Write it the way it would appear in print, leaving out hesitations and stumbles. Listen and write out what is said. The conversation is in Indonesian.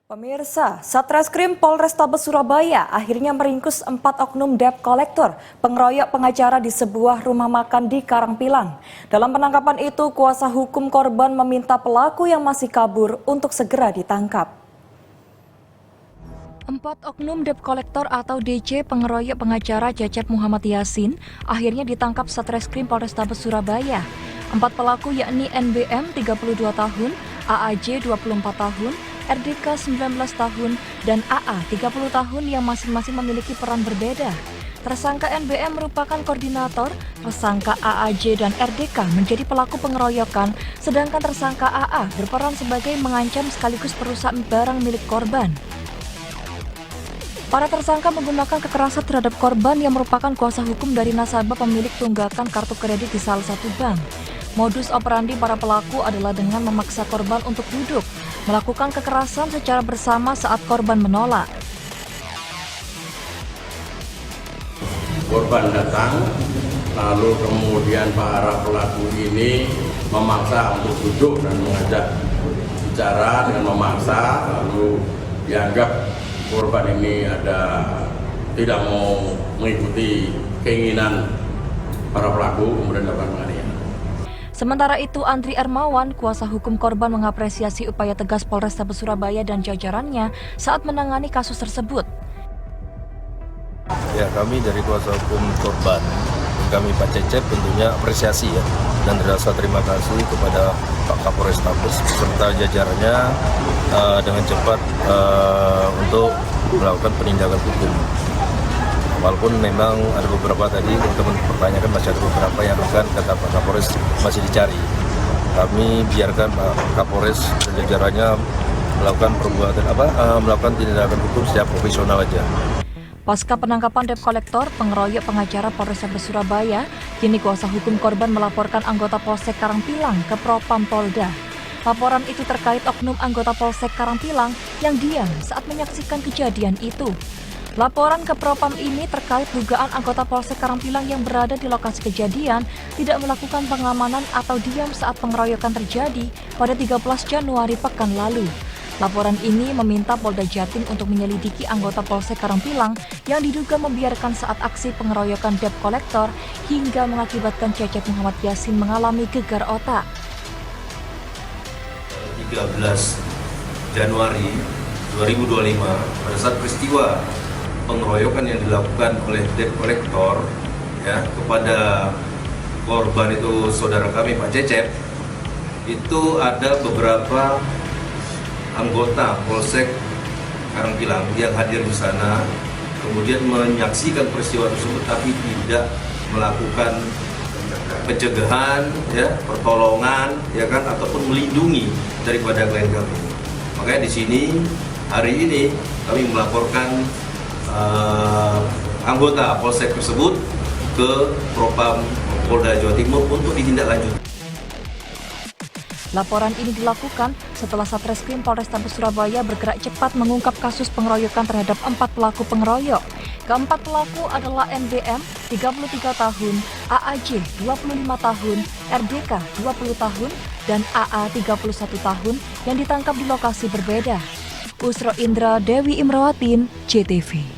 Pemirsa, Satreskrim Polrestabes Surabaya akhirnya meringkus 4 oknum debt collector pengeroyok pengacara di sebuah rumah makan di Karangpilang. Dalam penangkapan itu, kuasa hukum korban meminta pelaku yang masih kabur untuk segera ditangkap. 4 oknum debt collector atau DC pengeroyok pengacara Cecep Muhammad Yasin akhirnya ditangkap Satreskrim Polrestabes Surabaya. 4 pelaku yakni NBM 32 tahun, AAJ 24 tahun, RDK 19 tahun, dan AA 30 tahun yang masing-masing memiliki peran berbeda. Tersangka NBM merupakan koordinator, tersangka AAJ dan RDK menjadi pelaku pengeroyokan, sedangkan tersangka AA berperan sebagai mengancam sekaligus perusak barang milik korban. Para tersangka menggunakan kekerasan terhadap korban yang merupakan kuasa hukum dari nasabah pemilik tunggakan kartu kredit di salah satu bank. Modus operandi para pelaku adalah dengan memaksa korban untuk duduk, melakukan kekerasan secara bersama saat korban menolak. Korban datang, lalu kemudian para pelaku ini memaksa untuk duduk dan mengajak bicara dengan memaksa, lalu dianggap korban ini tidak mau mengikuti keinginan para pelaku, kemudian dilakukan penganiayaan. Sementara itu, Andri Ermawan, kuasa hukum korban mengapresiasi upaya tegas Polrestabes Surabaya dan jajarannya saat menangani kasus tersebut. Ya, kami dari kuasa hukum korban, kami Pak Cecep tentunya apresiasi ya, dan rasa terima kasih kepada Pak Kapolrestabes serta jajarannya dengan cepat untuk melakukan penindakan hukum. Walaupun memang ada beberapa tadi teman pertanyakan masih ada beberapa yang akan kata Pak Kapolres masih dicari. Kami biarkan Pak Kapolres dan jajarannya melakukan melakukan tindakan hukum secara profesional aja. Pasca penangkapan debt collector pengeroyok pengacara Polrestabes Surabaya, kini kuasa hukum korban melaporkan anggota Polsek Karangpilang ke Propam Polda. Laporan itu terkait oknum anggota Polsek Karangpilang yang diam saat menyaksikan kejadian itu. Laporan ke Propam ini terkait dugaan anggota Polsek Karangpilang yang berada di lokasi kejadian tidak melakukan pengamanan atau diam saat pengeroyokan terjadi pada 13 Januari pekan lalu. Laporan ini meminta Polda Jatim untuk menyelidiki anggota Polsek Karangpilang yang diduga membiarkan saat aksi pengeroyokan debt collector hingga mengakibatkan Cecep Muhammad Yasin mengalami gegar otak. 13 Januari 2025 pada saat peristiwa pengeroyokan yang dilakukan oleh debt collector ya kepada korban itu saudara kami Pak Cecep, itu ada beberapa anggota Polsek Karangpilang yang hadir di sana, kemudian menyaksikan peristiwa tersebut tapi tidak melakukan pencegahan, ya, pertolongan, ya kan, ataupun melindungi daripada klien kami. Makanya di sini hari ini kami melaporkan anggota Polsek tersebut ke Propam Polda Jawa Timur untuk ditindaklanjuti. Laporan ini dilakukan setelah Satreskrim Polrestabes Surabaya bergerak cepat mengungkap kasus pengeroyokan terhadap 4 pelaku pengeroyok. Keempat pelaku adalah NBM 33 tahun, AAJ 25 tahun, RDK 20 tahun, dan AA 31 tahun yang ditangkap di lokasi berbeda. Usro Indra, Dewi Imrawatin, JTV.